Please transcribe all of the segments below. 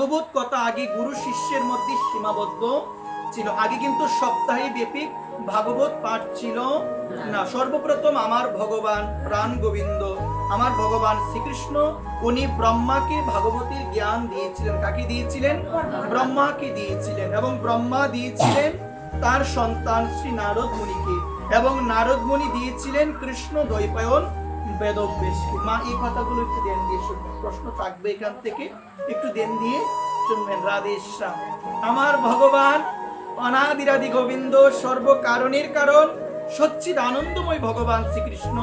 ভাগবত কথা আগে গুরু শিষ্যের মধ্যে সীমাবদ্ধ ছিল। আগে কিন্তু সপ্তাহে ব্যাপী ভাগবত পাঠ ছিল না। সর্বপ্রথম আমার ভগবান প্রাণ গোবিন্দ, আমার ভগবান শ্রীকৃষ্ণ, উনি ব্রহ্মাকে ভাগবতের জ্ঞান দিয়েছিলেন। কাকে দিয়েছিলেন? ব্রহ্মাকে দিয়েছিলেন। এবং ব্রহ্মা দিয়েছিলেন তার সন্তান শ্রী নারদ মুনিকে, এবং নারদ মুনি দিয়েছিলেন কৃষ্ণ দ্বৈপায়ন বেদব্যাসকে। মা এই কথাগুলো একটু ধ্যান দিয়ে শুনবেন, প্রশ্ন থাকবে এখান থেকে, একটু ধ্যান দিয়ে শুনবেন। রাধে শ্যাম। আমার ভগবান অনাদিরাদি গোবিন্দ, সর্বকারণের কারণ, সচ্চিদ আনন্দময় ভগবান শ্রীকৃষ্ণ,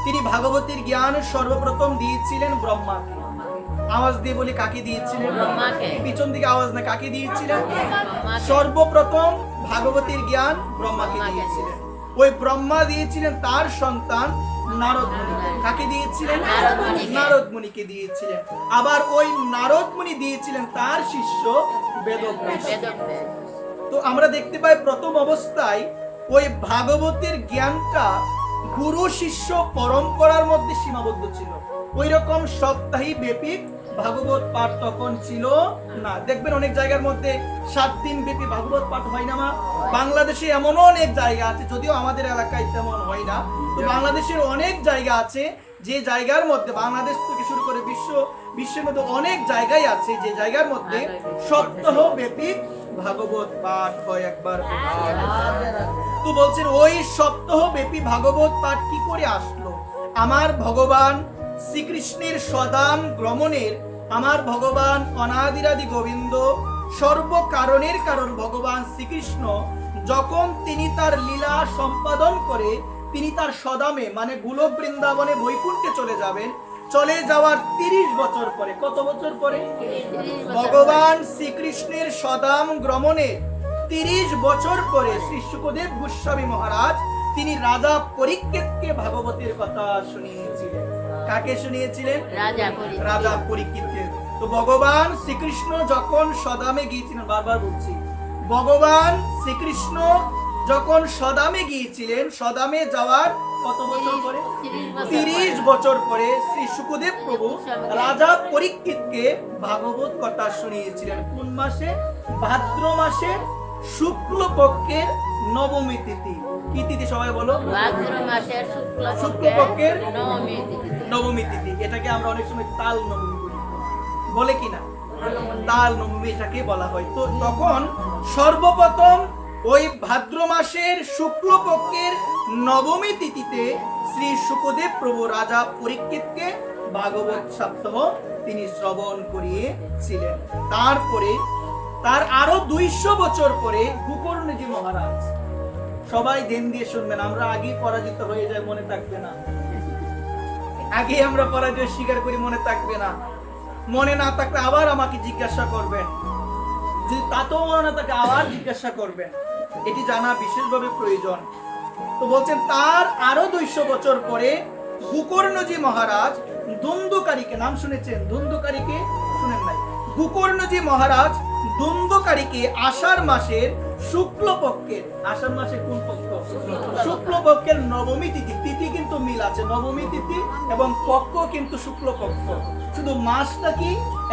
তিনি ভাগবতের জ্ঞান সর্বপ্রথম দিয়েছিলেন ব্রহ্মাকে। আওয়াজ দিয়ে বলি, কাকে দিয়েছিলেন? ব্রহ্মাকে। পিছন দিকে আওয়াজ না, কাকে দিয়েছিলেন? সর্বপ্রথম ভাগবতের জ্ঞান ব্রহ্মাকে দিয়েছিলেন। ওই ব্রহ্মা দিয়েছিলেন তার সন্তান নারদ মুনিকে। কাকে দিয়েছিলেন? নারদ মুনিকে দিয়েছিলেন। আবার ওই নারদ মুনি দিয়েছিলেন তার শিষ্য বেদব্যাস। তো আমরা দেখতে পাই প্রথম অবস্থায় ওই ভাগবতের জ্ঞানটা গুরু শিষ্য পরম্পরার মধ্যে সীমাবদ্ধ ছিল। ওই রকম সপ্তাহে ব্যাপী ভাগবত পাঠ তখন ছিল না। দেখবেন অনেক জায়গার মধ্যে 7 দিন ব্যাপী ভাগবত পাঠ হয় না। মা, বাংলাদেশে এমনও অনেক জায়গা আছে, যদিও আমাদের এলাকায় তেমন হয় না, তো বাংলাদেশের অনেক জায়গা আছে যে জায়গার মধ্যে, বাংলাদেশ থেকে শুরু করে বিশ্বের মধ্যে অনেক জায়গায় আছে যে জায়গার মধ্যে সপ্তাহ ব্যাপী ভাগবত পাঠ হয়। একবার তো বলছেন ওই সপ্তাহ ব্যাপী ভাগবত পাঠ কি করে আসলো? আমার ভগবান শ্রীকৃষ্ণের সদাম গ্রমণের, আমার ভগবান অনাদিরাদি গোবিন্দ, সর্বকারণের কারণ ভগবান শ্রীকৃষ্ণ যখন তিনি তার লীলা সম্পাদন করে তিনি তার সদামে মানে গোলক বৃন্দাবনে বৈকুণ্ঠে চলে যাবেন, চলে যাওয়ার 30 বছর পরে, কত বছর পরে? ভগবান শ্রীকৃষ্ণের সদাম গ্রমণে 30 বছর পরে শ্রী শুকদেব গোস্বামী মহারাজ তিনি রাজা পরীক্ষিতকে ভাগবতের কথা শুনিয়েছিলেন। কাকে শুনিয়েছিলেন? রাজা পরীক্ষিতকে। তো ভগবান শ্রীকৃষ্ণ যখন সদামে গিয়েছিলেন, বারবার বলছি, ভগবান শ্রীকৃষ্ণ যখন সদামে গিয়েছিলেন, সদামে যাওয়ার কত বছর পরে? 30 বছর পরে শ্রী শুকদেব প্রভু রাজা পরীক্ষিতকে ভাগবত কথা শুনিয়েছিলেন। কোন মাসে? ভাদ্র মাসের শুক্লপক্ষের নবমী তিথি। কি তিথি সবাই বলো? ভাদ্র মাসের শুক্লপক্ষের নবমী তিথি। এটাকে আমরা অনেক সময় তাল নবমী বলি, বলে কিনা? তাল নবমী এটাকে বলা হয়। তো তখন সর্বপ্রথম ওই ভাদ্র মাসের শুক্লপক্ষের নবমী তিথিতে শ্রী শুকদেব প্রভু রাজা পরীক্ষিতকে ভাগবত সপ্তাহ তিনি শ্রবণ করিয়েছিলেন। তারপরে তার আরো 200 বছর পরে গোকর্ণজি মহারাজ, সবাই ধ্যান দিয়ে শুনবেন, আমরা আগে পরাজিত হয়ে যায় মনে থাকবে না, আগে আমরা পরাজয় স্বীকার করি মনে থাকবে না, মনে না থাকলে আবার আমাকে জিজ্ঞাসা করবেন, যদি তাতেও মনে না থাকে আবার জিজ্ঞাসা করবেন, এটি জানা বিশেষভাবে প্রয়োজন। তো বলছেন তার আরো 200 বছর পরে গোকর্ণজি মহারাজ ধুন্ধুকারীকে, নাম শুনেছেন? ধুন্ধুকারীকে শুনেন নাই? গোকর্ণজি মহারাজ ধুন্ধুকারীকে আষাঢ় মাসের শুক্লপক্ষের, আষাঢ় মাসের কোন পক্ষ? শুক্লপক্ষের নবমী তিথি, তিথি কিন্তু মিল আছে, নবমী তিথি এবং পক্ষ কিন্তু শুক্লপক্ষ, শুধু মাসটা কি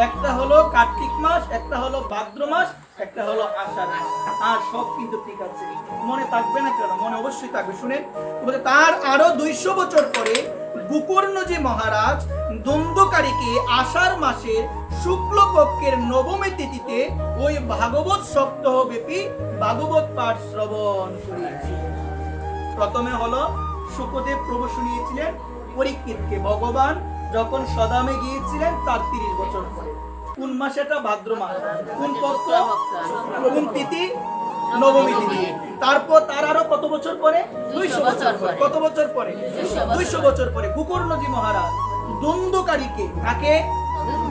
একটা হলো কার্তিক মাস, একটা হলো ভাদ্র মাস, একটা হলো আষাঢ় মাস, আর সব কিন্তু ঠিক আছে। মনে থাকবে না কেন? মনে অবশ্যই থাকবে। শুনেন, তার আরো 200 বছর পরে গোকর্ণজি মহারাজ ধুন্ধুকারীকে আষাঢ় মাসের শুক্লপক্ষের নবমী তিথিতে ওই ভাগবত সপ্তাহ ব্যাপী ভাগবত পাঠ শ্রবণ করিয়েছিলেন। প্রথমে হলো শুকদেব প্রভু শুনিয়েছিলেন পরীক্ষিতকে, ভগবান যখন সদামে গিয়েছিলেন তার 30 বছর পরে। কোন মাসে? এটা ভাদ্র মাস। কোন পক্ষ? কোন তিথি? নবমী তিথি। তারপর তার আরো কত বছর পরে? 200 বছর পরে। কত বছর পরে? 200 বছর পরে গোকর্ণজি মহারাজ ধুন্ধুকারীকে, কাকে?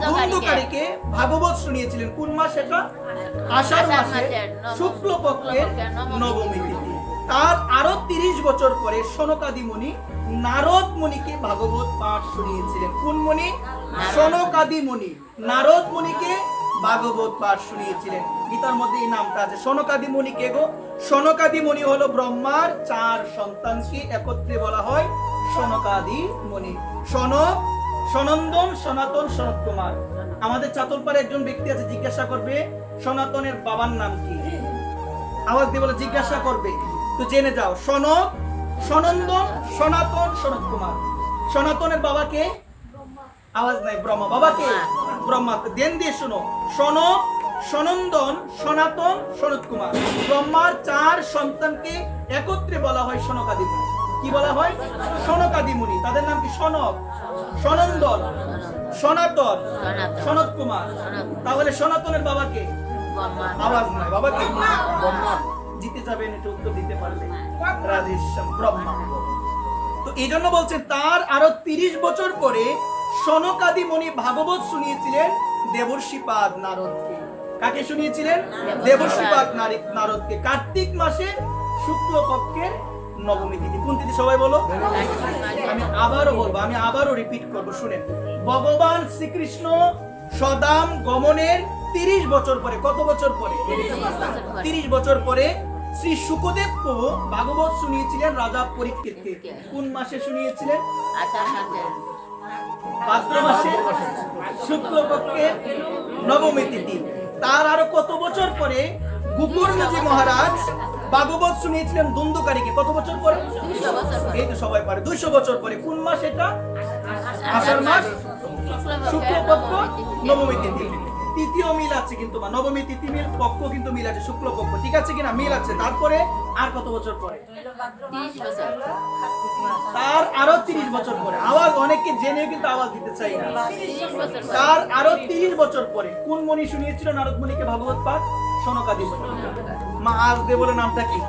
ধুন্ধুকারীকে ভাগবত শুনিয়েছিলেন। কোন মাস এটা? আষাঢ় মাসে শুক্লপক্ষের নবমী তিথি। তার আরো 30 বছর পরে সনকাদি মুনি নারদ মুনিকে ভাগবত পাঠ শুনিয়েছিলেন। কোন মুনি? সনকাদি মুনি নারদ মুনিকে ভাগবত পাঠ শুনিয়েছিলেন। গীতার মধ্যে এই নামটা আছে। সনকাদি মুনি কে গো? সনকাদি মুনি হলো ব্রহ্মার 4 সন্তানকে একত্রে বলা হয় সনকাদি মুনি। সনক, সনন্দন, সনাতন, সনত কুমার। আমাদের চাতলপাড়ে একজন ব্যক্তি আছে, জিজ্ঞাসা করবে সনাতনের বাবার নাম কি? আওয়াজ দিয়ে বলে জিজ্ঞাসা করবে, তো জেনে যাও। সনক, সনন্দন, সনাতন, সনত কুমার। সনাতনের বাবাকে? আওয়াজ নাই। ব্রহ্মা। বাবাকে? ব্রহ্মা। দেন দিয়ে শোনো, সনক, সনন্দন, সনাতন, সনত কুমার। ব্রহ্মার 4 সন্তানকে একত্রে বলা হয় সনকাদি মুনি। কি বলা হয়? সনকাদি মুনি। তাদের নাম কি? সনক, সনন্দন, সনাতন, সনত কুমার। তাহলে সনাতনের বাবাকে? আওয়াজ নাই। বাবাকে? ব্রহ্মা। জিতে যাবেন, এটা উত্তর দিতে পারলে। রাধেশ্যাম। ব্রহ্মা। তো এই জন্য বলছে তার আরো 30 বছর পরে সনকাদি মুনি ভাগবত শুনিয়েছিলেন দেবর্ষিপাদ নারদকে। কাকে শুনিয়েছিলেন? দেবর্ষিপাদ নারদকে। কার্তিক মাসে শুক্লপক্ষের নবমী তিথি। কোন তিথি সবাই বলো? আমি আবারও বলবো, আমি আবারও রিপিট করবো, শুনেন। ভগবান শ্রীকৃষ্ণ সদাম গমনের 30 বছর পরে, কত বছর পরে? 30 বছর পরে শ্রী শুকদেব প্রভু ভাগবত শুনিয়েছিলেন রাজা পরীক্ষিতকে। কোন মাসে শুনিয়েছিলেন? ভাদ্র মাসে শুক্লপক্ষের নবমী তিথি। তার আরো কত বছর পরে গোকর্ণজি মহারাজ ভাগবত শুনিয়েছিলেন ধুন্ধুকারীকে। কত বছর পরে? এই তো সবাই পারে। 200 বছর পরে। কোন মাস এটা? আষাঢ় মাস শুক্লপক্ষ নবমী তিথি। তৃতীয় মিল আছে কিন্তু, নবমী তিথি মিল, পক্ষ কিন্তু মিল আছে, শুক্লপক্ষ। ঠিক আছে কিনা? মিল আছে। তারপরে আর কত বছর পরে? তার আরো 30 বছর পরে। আওয়াজ অনেকে জেনে কিন্তু আওয়াজ দিতে চাই না। তার আরো 30 বছর পরে কোন মুনি শুনিয়েছিল নারদ মুনিকে ভাগবত পাঠ? সনকাদি মুনি। মা আজ দে বলে নামটা কি?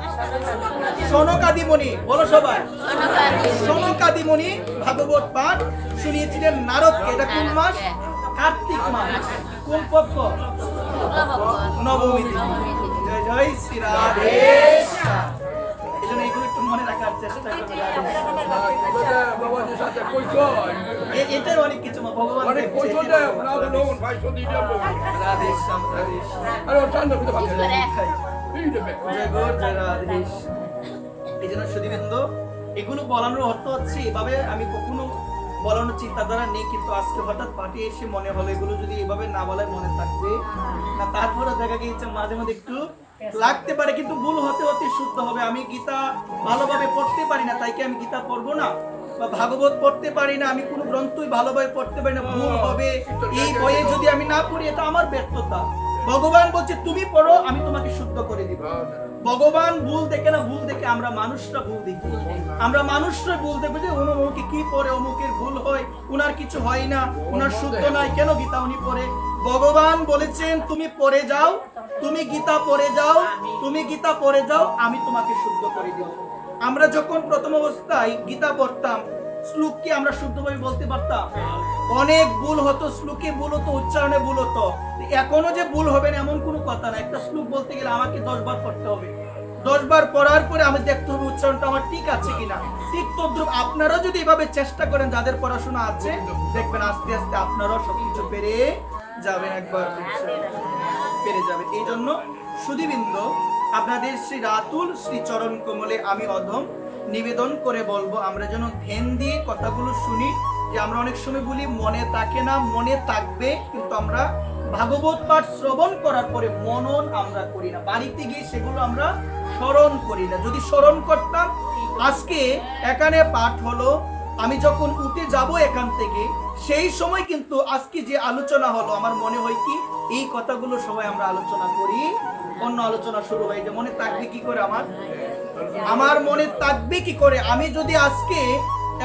সনকাদি মুনি। বলো সবাই। সনকাদি মুনি ভাগবত পাঠ শুনিয়েছিলেন নারদকে। এটা কোন মাস? কার্তিক মাস। কোন পক্ষ? নবমী তিথি। জয় জয় শ্রী রাধে। এজন্য এগুলো একটু মনে রাখার চেষ্টা করবেন। এটাই অনেক কিছু ভগবান এই জন্য সুধীবৃন্দ, এগুলো বলানোর অর্থ হচ্ছে এভাবে আমি কখনো বলানোর চিন্তাধারা নেই, কিন্তু আজকে হঠাৎ পাঠে এসে মনে হলো এগুলো যদি এভাবে না বলায় মনে থাকবে না। তারপরে দেখা গিয়েছে মাঝে মাঝে একটু লাগতে পারে, কিন্তু ভুল হতে হতে শুদ্ধ হবে। আমি গীতা ভালোভাবে পড়তে পারি না, তাই কি আমি গীতা পড়বো না? বা ভাগবত পড়তে পারি না, আমি কোনো গ্রন্থই ভালোভাবে পড়তে পারি না, ভুল হবে। এই বইয়ে যদি আমি না পড়ি, এটা আমার ব্যর্থতা। ভগবান বলছে তুমি পড়ো, আমি তোমাকে শুদ্ধ করে দিব। ভগবান ভুল দেখে না, ভুল দেখে আমরা মানুষরা ভুল দেখি। আমরা মানুষরা ভুল দেখবো যে অমুকে কি পড়ে, অমুকের ভুল হয়, উনার কিছু হয় না, উনার শুদ্ধ নাই, কেন গীতা উনি পড়ে? ভগবান বলেছেন তুমি পড়ে যাও, তুমি গীতা পড়ে যাও, তুমি গীতা পড়ে যাও, আমি তোমাকে শুদ্ধ করে দিব। আমরা যখন প্রথম অবস্থায় গীতা পড়তাম, শ্লোক কি আমরা শুদ্ধভাবে বলতে পারতাম? অনেক ভুল হতো, শ্লোকে ভুল হতো, উচ্চারণে ভুল হতো। এখনো যে ভুল হবে না এমন কোনো কথা না। একটা শ্লোক বলতে গেলে আমাকে 10 বার পড়তে হবে। 10 বার পড়ার পরে আমি দেখতে হবে উচ্চারণটা আমার ঠিক আছে কিনা। ঠিক তদ্রুপ আপনারা যদি এভাবে চেষ্টা করেন, যাদের পড়াশোনা আছে, দেখবেন আস্তে আস্তে আপনারাও সবকিছু পেরে যাবেন, একবার পেরে যাবেন। এই জন্য সুধীবৃন্দ, আপনাদের শ্রী রাতুল শ্রী চরণ কমলে আমি অধম নিবেদন করে বলবো, আমরা যেন ধ্যান দিয়ে কথাগুলো শুনি। যে আমরা অনেক সময় বলি মনে থাকে না, মনে থাকবে, কিন্তু আমরা ভাগবত পাঠ শ্রবণ করার পরে মনন আমরা করি না, বাড়িতে গিয়ে সেগুলো আমরা স্মরণ করি না। যদি স্মরণ করতাম, আজকে এখানে পাঠ হলো, আমি যখন উঠে যাব এখান থেকে, সেই সময় কিন্তু আজকে যে আলোচনা হলো, আমার মনে হয় কি এই কথাগুলো সবাই আমরা আলোচনা করি, অন্য আলোচনা শুরু হয়। যে মনে থাকবে কি করে? আমার মনে থাকবে কি করে? আমি যদি আজকে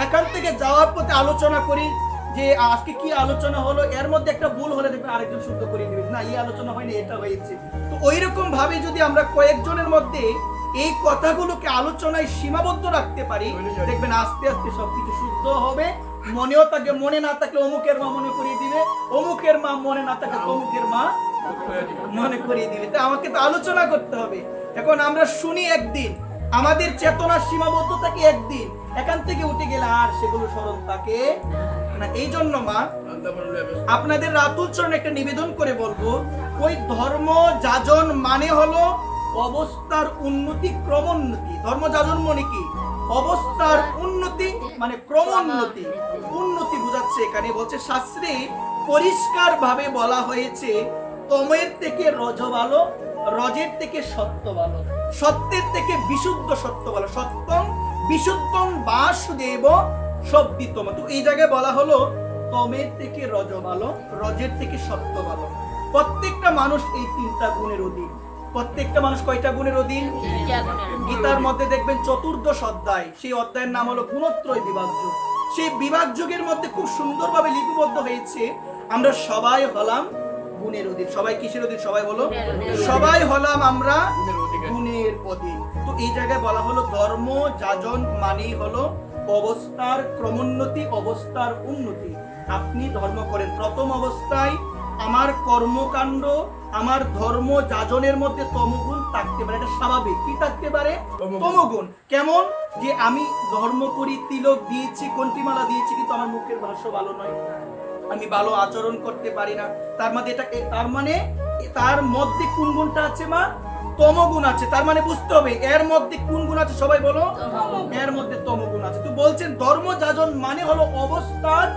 এখান থেকে যাওয়ার পথে আলোচনা করি যে আজকে কি আলোচনা হলো, এর মধ্যে একটা ভুল হলে দেখবেন আরেকজন শুদ্ধ করে দিবে, না এই আলোচনা হয়নি, এটা হয়েছে। তো ওইরকম ভাবে যদি আমরা কয়েকজনের মধ্যে এই কথাগুলোকে আলোচনায় সীমাবদ্ধ রাখতে পারি, দেখবেন আস্তে আস্তে সবকিছু শুদ্ধ হবে। মনেও থাকে, মনে না থাকলে অমুকের মা মনে করিয়ে দিবে, অমুকের মা মনে না থাকলে অমুকের মা মনে করিয়ে দিবে। তো আমাকে তো আলোচনা করতে হবে। এখন আমরা শুনি একদিন, আমাদের চেতনার সীমাবদ্ধ থাকে একদিন, এখান থেকে উঠে গেলে আর সেগুলো স্মরণ থাকে না। এই জন্য মা আপনাদের রাতুল চরণে একটা নিবেদন করে বলবো, ওই ধর্ম যাজন মানে হলো অবস্থার উন্নতি, ক্রমোন্নতি। ধর্ম যাজন মানে কি? অবস্থার উন্নতি, মানে ক্রমোন্নতি। উন্নতি বুঝাচ্ছে এখানে, বলছে শাস্ত্রে পরিষ্কার ভাবে বলা হয়েছে তমের থেকে রজ ভালো, রজের থেকে সত্য ভালো, সত্যের থেকে বিশুদ্ধ সত্য ভালো। সত্যম বিশুদ্ধম বাসুদেব সব্দিতম। তো এই জায়গায় বলা হলো তমের থেকে রজ ভালো, রজের থেকে সত্য ভালো। প্রত্যেকটা মানুষ এই তিনটা গুণের অধীন। প্রত্যেকটা মানুষ কয়টা গুণের অধীন? গীতার মধ্যে দেখবেন চতুর্দশ অধ্যায়, সেই অধ্যায়ের নাম হলো গুণত্রয় বিভাজ্য। সেই বিভাগ যুগের মধ্যে খুব সুন্দরভাবে লিপিবদ্ধ হয়েছে আমরা সবাই হলাম গুণের অধীন। সবাই কিসের অধীন? সবাই বলো। সবাই হলাম আমরা গুণের অধীন। তো এই জায়গায় বলা হলো ধর্ম যাজন মানেই হলো অবস্থার ক্রমোন্নতি, অবস্থার উন্নতি। আপনি ধর্ম করেন, প্রথম অবস্থায় আমার কর্মকাণ্ড, আমার ধর্ম যাজনের মধ্যে তমগুণ থাকতে পারে, এটা স্বাভাবিক। কি থাকতে পারে? তমগুণ। কেমন? যে আমি ধর্ম করি, তিলক দিয়েছি, কন্টিমালা দিয়েছি, কিন্তু আমার মুখের ভাষা ভালো নয়, আমি ভালো আচরণ করতে পারি না। তার মধ্যে এটা, তার মানে তার মধ্যে কোন গুণটা আছে? মা, তমগুণ আছে। তার মানে বুঝতে হবে এর মধ্যে কোন গুণ আছে? সবাই বলো। এর মধ্যে তমগুণ আছে। তো বলছেন ধর্ম যাজন মানে হলো অবস্থার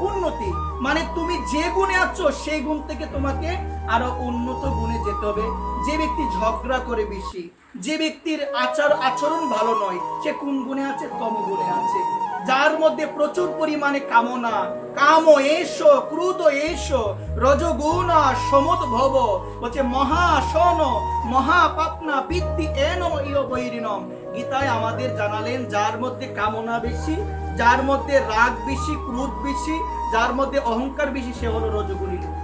উন্নতি। মানে তুমি যে গুণে আছো সেই গুণ থেকে তোমাকে আরো উন্নত গুণে যেতে হবে। যে ব্যক্তি ঝগড়া করে বেশি, যে ব্যক্তির আচরণ ভালো নয়, সে কোন গুণে আছে? তমগুণে আছে। যার মধ্যে প্রচুর পরিমাণে কামনা, কাম এসো, ক্রোধ এসো, রজগুণ সমুদ্ভব, বলছে মহাসন মহাপাপনা পিত্তি এন ইয় বৈরিণম। গীতায় আমাদের জানালেন যার মধ্যে কামনা বেশি, যার মধ্যে রাগ বেশি, ক্রোধ বেশি, যার মধ্যে অহংকার বেশি, সে হলো রজগুণী লোক।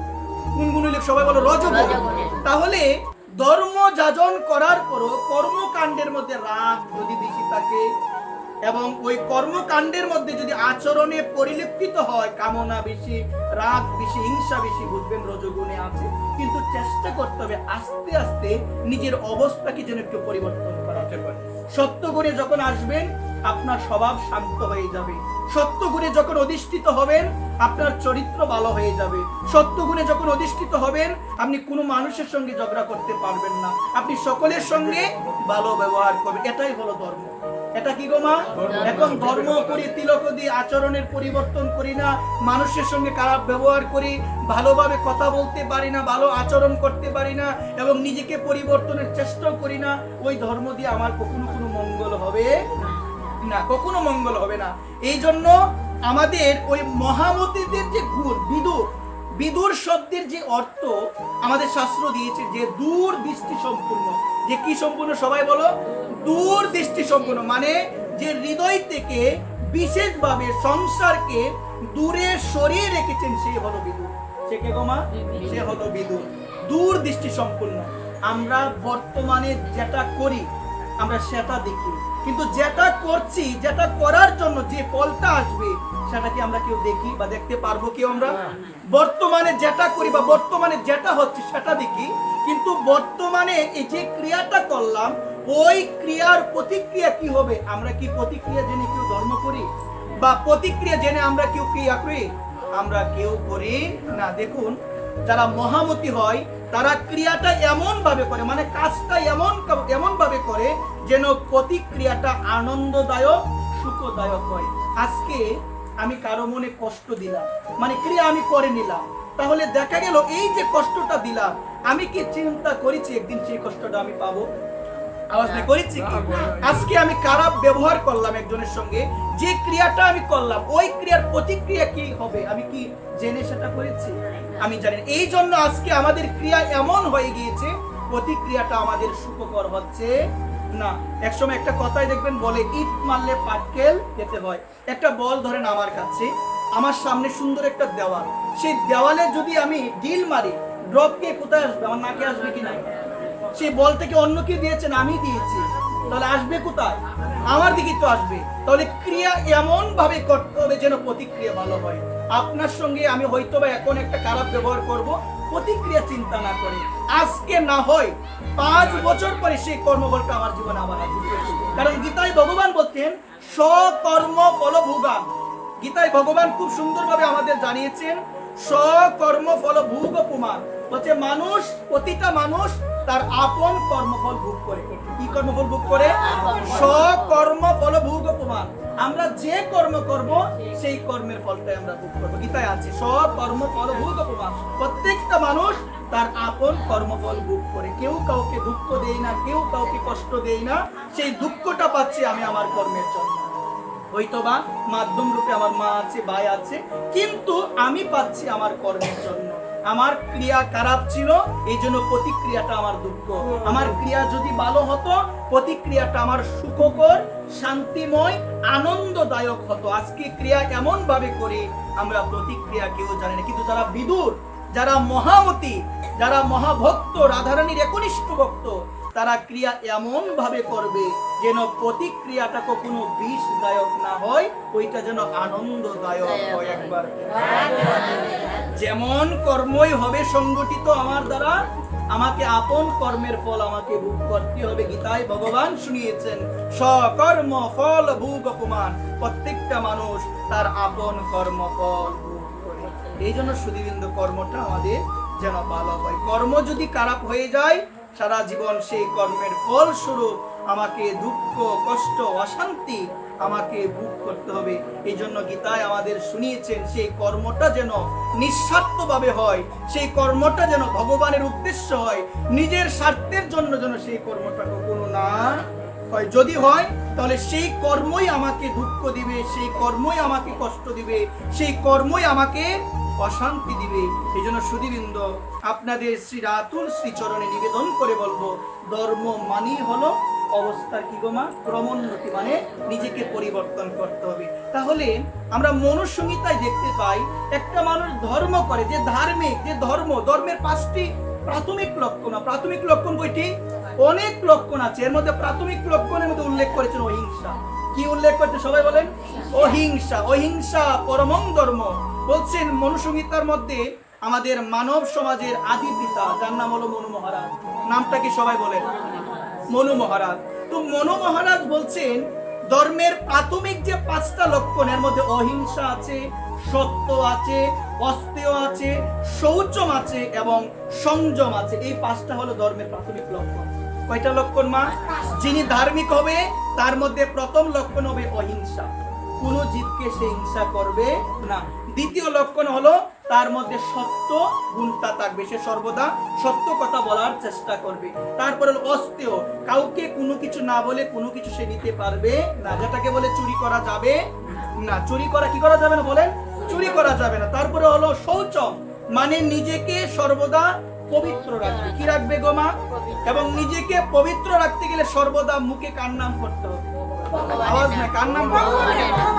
কোন গুণী লোক? সবাই বলো রজগুণ। তাহলে ধর্ম যাজন করার পরও কর্মকাণ্ডের মধ্যে রাগ যদি বেশি থাকে এবং ওই কর্মকাণ্ডের মধ্যে যদি আচরণে পরিলক্ষিত হয় কামনা বেশি, রাগ বেশি, হিংসা বেশি, বুঝবেন রজগুণে আছে। কিন্তু চেষ্টা করতে হবে আস্তে আস্তে নিজের অবস্থাকে যেন একটু পরিবর্তন করাতে পারে। সত্যগুণে যখন আসবেন আপনার স্বভাব শান্ত হয়ে যাবে। সত্যগুণে যখন অধিষ্ঠিত হবেন আপনার চরিত্র ভালো হয়ে যাবে। সত্যগুণে যখন অধিষ্ঠিত হবেন আপনি কোনো মানুষের সঙ্গে ঝগড়া করতে পারবেন না, আপনি সকলের সঙ্গে ভালো ব্যবহার করবেন। এটাই হলো ধর্ম। এটা কি গো মা? এখন ধর্ম করি, তিলক দিই, আচরণের পরিবর্তন করি না, মানুষের সঙ্গে খারাপ ব্যবহার করি, ভালোভাবে কথা বলতে পারি না, ভালো আচরণ করতে পারি না এবং নিজেকে পরিবর্তনের চেষ্টাও করি না, ওই ধর্ম দিয়ে আমার কখনো কোনো মঙ্গল হবে না, কখনো মঙ্গল হবে না। এই জন্য আমাদের ওই মহামতিদের যে গুণ, বিদুর, বিদুর শব্দের যে অর্থ আমাদের শাস্ত্র দিয়েছে যে দূর দৃষ্টি সম্পূর্ণ। যে কি সম্পূর্ণ? সবাই বলো। দূর দৃষ্টি সম্পূর্ণ মানে যে হৃদয় থেকে বিশেষভাবে সংসারকে দূরে সরিয়ে রেখেছেন, সে হলো বিদুর। সে কে গো মা? সে হলো বিদুর। দূর দৃষ্টি সম্পূর্ণ। আমরা বর্তমানে যেটা করি আমরা সেটা দেখি, কিন্তু যেটা করছি, যেটা করার জন্য যে ফলটা আসবে সেটা কি আমরা কেউ দেখি বা দেখতে পারবো কেউ? আমরা বর্তমানে যেটা করি বা বর্তমানে যেটা হচ্ছে সেটা দেখি, কিন্তু বর্তমানে এই যে ক্রিয়াটা করলাম ওই ক্রিয়ার প্রতিক্রিয়া কি হবে? আমরা কি প্রতিক্রিয়া জেনে কেউ ধর্ম করি বা প্রতিক্রিয়া জেনে আমরা কেউ ক্রিয়া করি? আমরা কেউ করি না। দেখুন যারা মহামতি হয় তারা ক্রিয়াটা এমন ভাবে করে, মানে কাজটা এমন ভাবে করে যেন প্রতিক্রিয়াটা আনন্দদায়ক, সুখদায়ক হয়। আজকে আমি কারো মনে কষ্ট দিলাম, মানে ক্রিয়া আমি করে নিলাম, তাহলে দেখা গেল এই যে কষ্টটা দিলাম আমি কি চিন্তা করেছি একদিন সেই কষ্টটা আমি পাবো? আওয়াজ নেই, করেছি কি? আজকে আমি খারাপ ব্যবহার করলাম একজনের সঙ্গে, যে ক্রিয়াটা আমি করলাম ওই ক্রিয়ার প্রতিক্রিয়া কি হবে আমি কি জেনে সেটা করেছি? আমি জানি। এই জন্য আজকে আমাদের ক্রিয়া এমন হয়ে গিয়েছে প্রতিক্রিয়াটা আমাদের সুখকর হচ্ছে না। একসময় একটা কথাই দেখবেন বলে ইট মারলে পাটকেল যেতে হয়। একটা বল ধরেন আমার কাছে, আমার সামনে সুন্দর একটা দেওয়াল, সেই দেওয়ালে যদি আমি ডিল মারি ড্রপ কে কোথায় আসবে? আমার নাকে আসবে কি না? সেই বলটাকে অন্য কেউ দিয়েছেন, আমি দিয়েছি, তাহলে আসবে কোথায়? আমার দিকে তো আসবে। তাহলে ক্রিয়া এমন ভাবে করতে হবে যেন প্রতিক্রিয়া ভালো হয়। আপনার সঙ্গে আমি হয়তো বা এখন একটা খারাপ ব্যবহার করব, প্রতিক্রিয়া চিন্তা না করে আজকে না হয় 5 বছর পরে সেই কর্মফলটা আমার জীবনে আবার আসবে। কারণ গীতায় ভগবান বলতেন স্বকর্ম ফল ভোগান। গীতায় ভগবান খুব সুন্দরভাবে আমাদের জানিয়েছেন স্বকর্ম ফল ভোগ পুমান। বলছে মানুষ, প্রতিটা মানুষ তার আপন কর্মফল ভোগ করে। কি কর্মফল ভোগ করে? স্বকর্মফল ভোগ অপমান। আমরা যে কর্ম করব সেই কর্মের ফলটাই আমরা ভোগ করব। গীতায় আছে স্বকর্মফল ভোগ অপমান। প্রত্যেকটা মানুষ তার আপন কর্মফল ভোগ করে। কেউ কাউকে দুঃখ দেয় না, কেউ কাউকে কষ্ট দেয় না। সেই দুঃখটা পাচ্ছি আমি আমার কর্মের জন্য। হয়তোবা মাধ্যম রূপে আমার মা আছে, ভাই আছে, কিন্তু আমি পাচ্ছি আমার কর্মের জন্য। আমার ক্রিয়া খারাপ ছিল, এই জন্য প্রতিক্রিয়াটা আমার দুঃখ। আমার ক্রিয়া যদি ভালো হতো, প্রতিক্রিয়াটা আমার সুখকর, শান্তিময়, আনন্দদায়ক হতো। আজকে ক্রিয়া এমন ভাবে করি আমরা প্রতিক্রিয়া কেউ জানি না, কিন্তু যারা বিদুর, যারা মহামতি, যারা মহাভক্ত, রাধারানীর একনিষ্ঠ ভক্ত, তারা ক্রিয়া এমন ভাবে করবে যেন প্রতিক্রিয়াটা কখনো বিষদায়ক না হয়, ওইটা যেন আনন্দদায়ক হয়। একবার যেমন কর্মই হবে সংগঠিত আমার দ্বারা, আমাকে আপন কর্মের ফল আমাকে ভোগ করতে হবে। গীতায় ভগবান শুনিয়েছেন সকর্ম ফল ভোগ অপমান। প্রত্যেকটা মানুষ তার আপন কর্মফল ভোগ করে। এই জন্য সুধীবৃন্দ, কর্মটা আমাদের যেন ভালো হয়। কর্ম যদি খারাপ হয়ে যায়, সারা জীবন সেই কর্মের ফল স্বরূপ আমাকে দুঃখ, কষ্ট, অশান্তি আমাকে ভোগ করতে হবে। এই জন্য গীতায় আমাদের শুনিয়েছেন সেই কর্মটা যেন নিঃস্বার্থভাবে হয়, সেই কর্মটা যেন ভগবানের উদ্দেশ্য হয়, নিজের স্বার্থের জন্য যেন সেই কর্মটা কখনো না হয়। যদি হয় তাহলে সেই কর্মই আমাকে দুঃখ দিবে, সেই কর্মই আমাকে কষ্ট দিবে, সেই কর্মই আমাকে অশান্তি দিবে। এই জন্য সুধীবৃন্দ, আপনাদের শ্রী রাতুল শ্রীচরণে নিবেদন করে বলবো, ধর্ম মানেই হলো অবস্থার কি গোমা ক্রমোন্নতি, মানে নিজেকে পরিবর্তন করতে হবে। তাহলে আমরা মনুসংহিতায় দেখতে পাই, একটা মানুষ ধর্ম করে, যে ধার্মিক, যে ধর্মের 5টি প্রাথমিক লক্ষণ। প্রাথমিক লক্ষণ কয়টি? অনেক লক্ষণ আছে। এর মধ্যে প্রাথমিক লক্ষণের মধ্যে উল্লেখ করেছেন অহিংসা। কি উল্লেখ করছে সবাই বলেন? অহিংসা। অহিংসা পরমং ধর্ম। বলছেন মনুসংহিতার মধ্যে আমাদের মানব সমাজের আদি পিতা, যার নাম হলো মনু মহারাজ। নামটা কি সবাই বলেন? মনু মহারাজ। তো মনু মহারাজ বলছেন ধর্মের প্রাথমিক যে 5টা লক্ষণ, এর মধ্যে অহিংসা আছে, সত্য আছে, অস্তেয় আছে, শৌচম আছে এবং সংযম আছে। এই 5টা হলো ধর্মের প্রাথমিক লক্ষণ। কয়টা লক্ষণ মা? যিনি ধার্মিক হবে তার মধ্যে প্রথম লক্ষণ হবে অহিংসা। কোন জীবকে সে হিংসা করবে না। দ্বিতীয় লক্ষণ হলো তার মধ্যে সত্য গুণটা থাকবে, সে সর্বদা সত্য কথা বলার চেষ্টা করবে। তারপরে হলো অস্তেয়, কাউকে কোনো কিছু না বলে কোনো কিছু সে নিতে পারবে না, যেটাকে বলে চুরি করা যাবে না। চুরি করা কি করা যাবে না বলেন? চুরি করা যাবে না। তারপরে হলো শৌচম, মানে নিজেকে সর্বদা পবিত্র রাখবে। কি রাখবে গো মা? এবং নিজেকে পবিত্র রাখতে গেলে সর্বদা মুখে কার নাম করতে হবে? আওয়াজ না, কার নাম?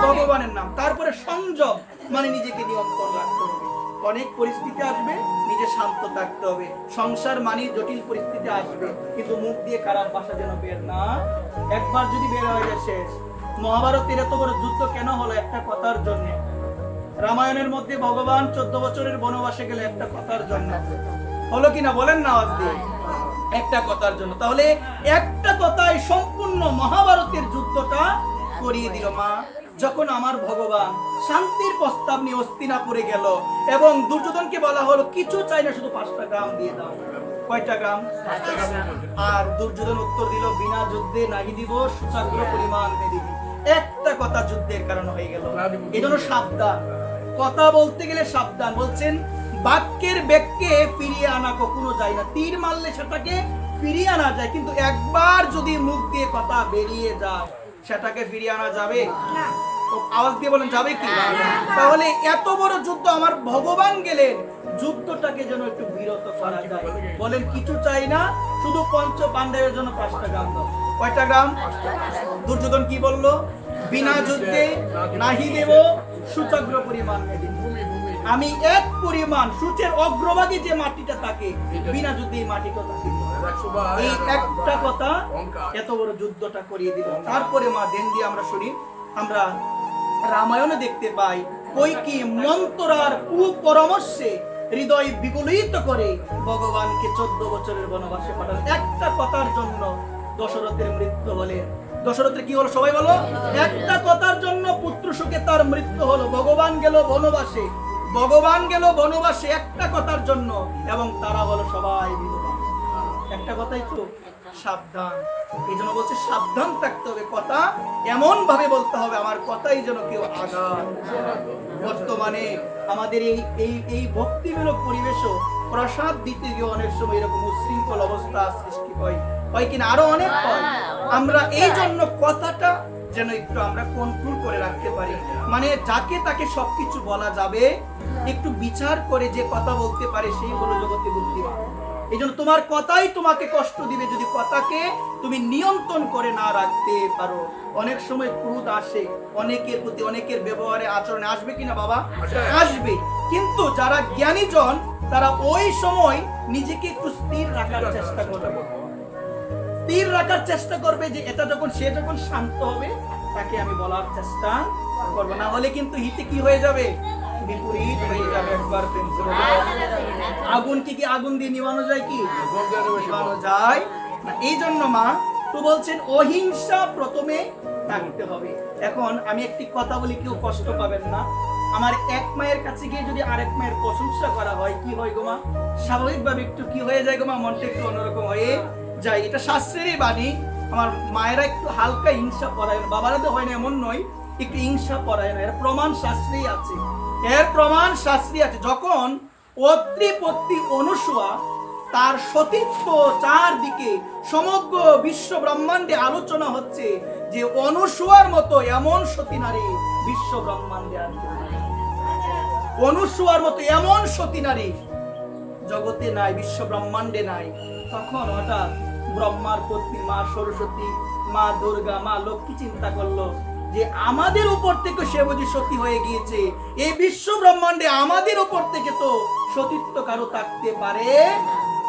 ভগবানের নাম। তারপরে সংযম, মানে নিজেকে নিয়ন্ত্রণ রাখতে হবে। অনেক পরিস্থিতি আসবে, নিজে শান্ত থাকতে হবে। সংসার মানে জটিল পরিস্থিতি আসবে, কিন্তু মুখ দিয়ে খারাপ ভাষা যেন বের না। একবার যদি বের হয়ে যায় শেষ। মহাভারতের এত বড় যুদ্ধ কেন হলো? একটা কথার জন্য। রামায়ণের মধ্যে ভগবান 14 বছরের বনবাসে গেলে একটা কথার জন্য। হলো কিনা বলেন না আওয়াজ দিয়ে? একটা কথার জন্য। তাহলে একটা কথায় সম্পূর্ণ মহাভারতের যুদ্ধটা করিয়ে দিল মা। যখন আমার ভগবান শান্তির প্রস্তাব নিয়ে হস্তিনাপুরে গেল এবং দুর্যোধনকে বলা হলো কিছু চাই না, শুধু 5টা গ্রাম দিয়ে দাও। কয়টা গ্রাম? আর দুর্যোধন উত্তর দিল, বিনা যুদ্ধে নাহি দিব, সুচাগ্র পরিমাণ দিবি। একটা কথা যুদ্ধের কারণ হয়ে গেল। এই জন্য সাবধান, কথা বলতে গেলে সাবধান। বলছেন বাক্যের বেগকে ফিরিয়ে আনা কখনো যায় না। তীর মারলে সেটাকে ফিরিয়ে আনা যায়, কিন্তু একবার যদি মুখ দিয়ে কথা বেরিয়ে যায় সেটাকে ফিরিয়ে আনা যাবে না। আওয়াজ দিয়ে বলেন, যাবে কি? তাহলে এত বড় যুদ্ধ আমার ভগবান গেলেন, যুদ্ধটাকে যেন একটু বিরত করা যায়। বলেন কিছু চাই না, শুধু পঞ্চ পাণ্ডবের জন্য 5টা গ্রাম দাও। কয়টা গ্রাম? দুর্যোধন কি বললো? বিনা যুদ্ধে নাহি দেব, সুচাগ্র পরিমাণ দিব। আমি এক পরিমাণ, সূচের অগ্রভাগে যে মাটিটা থাকে, বিনা যুদ্ধে এই মাটিটা থাকে। এই একটা কথা এত বড় যুদ্ধটা করিয়ে দিল। তারপরে মা দেন দিয়ে আমরা শুনি, আমরা রামায়ণে দেখতে পাই কইকি মন্ত্রার কুপরামর্শে হৃদয় বিগলিত করে ভগবানকে 14 বছরের বনবাসে পাঠালেন একটা কথার জন্য। দশরথের মৃত্যু হলে, দশরথের কি হলো সবাই বলো? একটা কথার জন্য পুত্র শোকে তার মৃত্যু হলো। ভগবান গেল বনবাসে, ভগবান গেল বনবাসে একটা কথার জন্য, এবং তারা হলো সবাই বিধবা। একটা কথাই তো, সাবধান। এই জন্য বলছে সাবধান থাকতে হবে, কথা এমন ভাবে বলতে হবে আমার কথাই যেন কেউ আঘাত। বর্তমানে আমাদের এই ভক্তিমূলক পরিবেশও প্রসাদ দিতে গিয়ে অনেক সময় এরকম উশৃঙ্খল অবস্থা সৃষ্টি হয় কিনা, আরো অনেক হয়। আমরা এই জন্য কথাটা যেন একটু আমরা কন্ট্রোল করে রাখতে পারি, মানে যাকে তাকে সবকিছু বলা যাবে, একটু বিচার করে যে কথা বলতে পারে সেই হলো জগতে বুদ্ধিমান। এই জন্য তোমার কথাই তোমাকে কষ্ট দিবে যদি কথাকে তুমি নিয়ন্ত্রণ করে না রাখতে পারো। অনেক সময় ক্রোধ আসে অনেকের প্রতি, অনেকের ব্যবহারে আচরণে আসবে কিনা বাবা? আসবে। কিন্তু যারা জ্ঞানীজন তারা ওই সময় নিজেকে একটু স্থির রাখার চেষ্টা করবে, স্থির রাখার চেষ্টা করবে যে এটা যখন সে যখন শান্ত হবে তাকে আমি বলার চেষ্টা করবো, না হলে কিন্তু হিতে কি হয়ে যাবে, বিপরীত হয়ে যাবে। একবার আগুন কি আগুন দিয়ে নিভানো যায়? কি নিভানো যায় না। এই জন্য মা তো বলছেন অহিংসা প্রথমে থাকতে হবে। এখন আমি একটি কথা বলি, কেউ কষ্ট পাবেন না। আমার এক মায়ের কাছে গিয়ে যদি আরেক মায়ের প্রশংসা করা হয়, কি হয় গো মা? স্বাভাবিকভাবে একটু কি হয়ে যায় গো মা, মনটা একটু অন্যরকম হয়ে যায়। এটা শাস্ত্রেরই বাণী। আমার মায়েরা একটু হালকা হিংসা পরায়ণ, বাবারা তো হয় না এমন নয়, একটু হিংসা পরায়ণ। এর প্রমাণ শাস্ত্রেই আছে, এর প্রমাণ শাস্ত্রী আছে। যখন অত্রিপত্তি অনুসূয়া তার সতীত্ব চারদিকে সমগ্র বিশ্ব ব্রহ্মাণ্ডে আলোচনা হচ্ছে যে অনুসূয়ার মতো এমন সতী নারী বিশ্ব ব্রহ্মাণ্ডে আর কেউ নাই। অনুসূয়ার মতো এমন সতী নারী জগতে নাই, বিশ্ব ব্রহ্মাণ্ডে নাই। তখন হঠাৎ ব্রহ্মার পত্নী মা সরস্বতী, মা দুর্গা, মা লক্ষ্মী চিন্তা করলো যে আমাদের উপর থেকে সে বুঝি সতী হয়ে গিয়েছে, এই বিশ্ব ব্রহ্মাণ্ডে আমাদের উপর থেকে তো সতীত্ব কারো থাকতে পারে।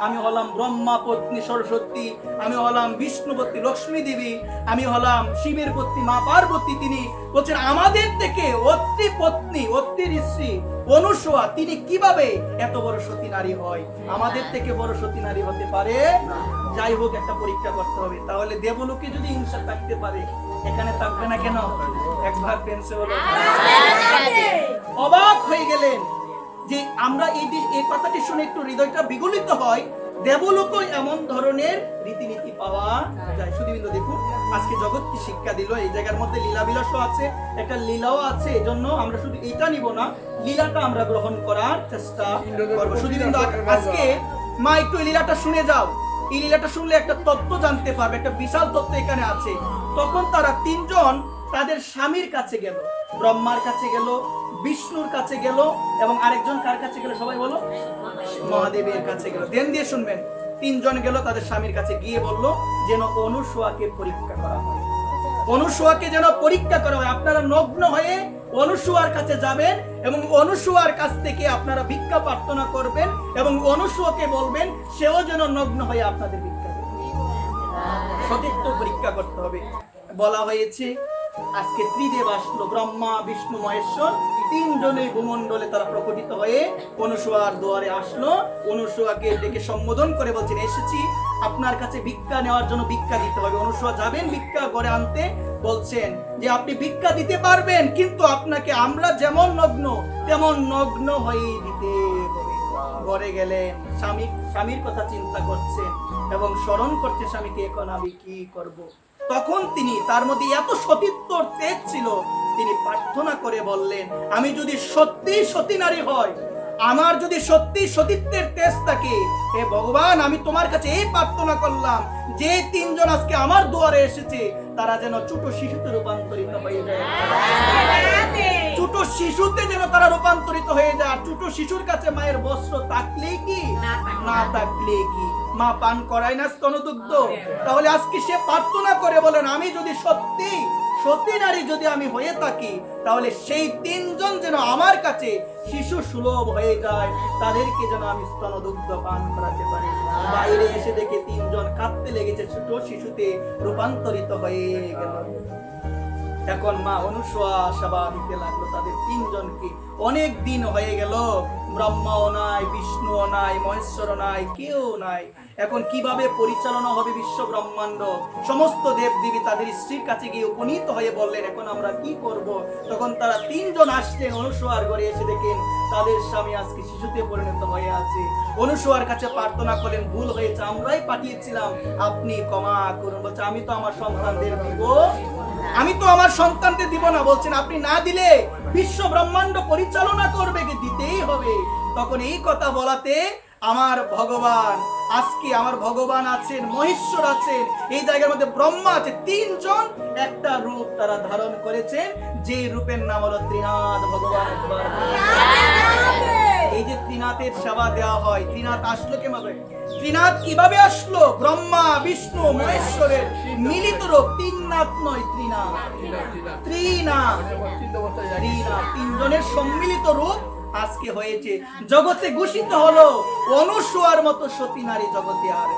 আমি হলাম ব্রহ্মা পত্নী সরস্বতী, আমি হলাম বিষ্ণু পত্নী লক্ষ্মী দেবী, আমি হলাম শিবের পত্নী মা পার্বতী। তিনি বলছেন আমাদের থেকে অত্রি পত্নী, অত্রির স্ত্রী অনুসূয়া, তিনি কিভাবে এত বড় সতী নারী হয়? আমাদের থেকে বড় সতী নারী হতে পারে? যাই হোক, একটা পরীক্ষা করতে হবে। তাহলে দেবলোকে যদি হিংসা থাকতে পারে, এখানে থাকবে না কেন? একবার পেন্সে বলো। অবাক হয়ে গেলেন যে আমরা এই কথাটি শুনে একটু হৃদয়টা বিগলিত হয়। দেবলোকে এমন ধরনের রীতিনীতি পাওয়া যায়। শুধুবিন্দু দেখুন আজকে জগৎ কি শিক্ষা দিল। এই জায়গার মধ্যে লীলা বিলাসও আছে, একটা লীলাও আছে। এই জন্য আমরা শুধু এটা নিব না, লীলাটা আমরা গ্রহণ করার চেষ্টা করবো। শুধুবিন্দু আজকে মা একটু লীলাটা শুনে যাও। এই লীলাটা শুনলে একটা তত্ত্ব জানতে পারবে, একটা বিশাল তত্ত্ব এখানে আছে। তখন তারা তিনজন তাদের স্বামীর কাছে গেল, ব্রহ্মার কাছে গেল, বিষ্ণুর কাছে গেল, এবং আরেকজন কার কাছে গেল? সবাই বলো। মহাদেবের কাছে গেল। ধ্যান দিয়ে শুনবেন। তিনজন গেল তাদের স্বামীর কাছে, গিয়ে বলল যেন অনুসূয়াকে পরীক্ষা করা হয়, অনুসূয়াকে যেন পরীক্ষা করা হয়। আপনারা নগ্ন হয়ে অনুসূয়ার কাছে যাবেন এবং অনুসূয়ার কাছ থেকে আপনারা ভিক্ষা প্রার্থনা করবেন এবং অনুসূয়াকে বলবেন সেও যেন নগ্ন হয়ে আপনাদের ভিক্ষা দেবে। সতীত্ব পরীক্ষা করতে হবে। বলা হয়েছে আজকে ত্রিদেব আসলো, ব্রহ্মা বিষ্ণু মহেশ্বর তিনজনের ভূমণ্ডলে তারা প্রকটিত হয়ে অনুসূয়ার দুয়ারে আসলো। অনুসূয়াকে ডেকে সম্বোধন করে বলছেন এসেছি আপনার কাছে ভিক্ষা নেওয়ার জন্য, ভিক্ষা দিতে হবে। অনুসূয়া যাবেন ভিক্ষা করে আনতে, বলছেন যে আপনি ভিক্ষা দিতে পারবেন, কিন্তু আপনাকে আমরা যেমন নগ্ন তেমন নগ্ন হয়ে দিতে হবে। ঘরে গেলেন, স্বামীর কথা চিন্তা করছেন এবং স্মরণ করছে স্বামীকে এখন আমি কি করব। তখন তিনি, তার মধ্যে এত সতীত্বর তেজ ছিল, তিনি প্রার্থনা করে বললেন আমি যদি সত্যি সতী নারী হয়, আমার যদি সত্যি সতীত্বের তেজ থাকে, হে ভগবান আমি তোমার কাছে এই প্রার্থনা করলাম যে তিনজন আজকে আমার দুয়ারে এসেছে তারা যেন ছোট শিশুতে রূপান্তরিত হয়ে যায়, ছোট শিশুতে যেন তারা রূপান্তরিত হয়ে যায়। ছোট শিশুর কাছে মায়ের বস্ত্র থাকলে কি না থাকলে কি, মা পান করায় না স্তনদুগ্ধ? তাহলে আজকে সে প্রার্থনা করে বলেন আমি যদি সত্যি সতী নারী যদি আমি হয়ে থাকি, তাহলে সেই তিনজন যেন আমার কাছে শিশু সুলভ হয়ে যায়, তাদেরকে যেন আমি স্তনদুগ্ধ পান করাতে পারি। বাইরে এসে দেখে তিনজন কাঁদতে লেগেছে, ছোট শিশুতে রূপান্তরিত হয়ে গেল। এখন মা অনুসূয়া সেবা দিতে লাগলো তাদের তিনজনকে। অনেক দিন হয়ে গেল, ব্রহ্মাও নাই, বিষ্ণুও নাই, মহেশ্বরও নাই, কেউ নাই। এখন কিভাবে পরিচালনা হবে বিশ্ব ব্রহ্মাণ্ড? সমস্ত দেবদেবী তাদের স্ত্রীর কাছে গিয়ে উপনীত হয়ে বললেন, এখন আমরা কি করব? তখন তারা তিনজন আসলেন অনুসূয়ার ঘরে, এসে দেখেন তাদের স্বামী আজকে শিশুতে পরিণত হয়ে আছে। অনুসূয়ার কাছে প্রার্থনা করলেন, ভুল হয়েছে, আমরাই পাঠিয়েছিলাম, আপনি ক্ষমা করুন। বলছে, আমি তো আমার সন্তানদের দিব, আমি তো আমার সন্তানদের দিব না। বলছেন, আপনি না দিলে বিশ্ব ব্রহ্মাণ্ড পরিচালনা করবে, কি দিতেই হবে। তখন এই কথা বলাতে আমার ভগবান, আজকে আমার ভগবান আছেন, মহেশ্বর আছেন, এই জায়গার মধ্যে ব্রহ্মা আছে, তিনজন একটা রূপ তারা ধারণ করেছেন, যে রূপের নাম হলো ত্রিনাথ ভগবান। এই যে ত্রিনাথের সেবা দেওয়া হয়, ত্রিনাথ আসলো কিভাবে? ত্রিনাথ কিভাবে আসলো? ব্রহ্মা, বিষ্ণু, মহেশ্বরের মিলিত রূপ, তিননাথ নয়, ত্রিনাথ। ত্রিনাথ, ত্রিনাথ, তিনজনের সম্মিলিত রূপ আজকে হয়েছে, জগতে ঘোষিত হলো। অনুসূয়ার মতো সতী নারী জগতে আর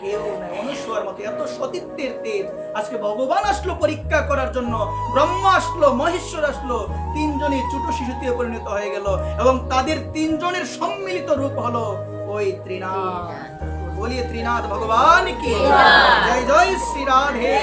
কেউ নাই। অনুসূয়ার মতো এত সতীত্বের তেজ, আজকে ভগবান আসলো পরীক্ষা করার জন্য, ব্রহ্মা আসলো, মহেশ্বর আসলো, তিনজনই ছোট শিশুতে পরিণত হয়ে গেল, এবং তাদের তিনজনের সম্মিলিত রূপ হলো ওই ত্রিনাথ। বলিয়ে ত্রিনাথ ভগবান কি জয়। জয় শ্রী রাধে।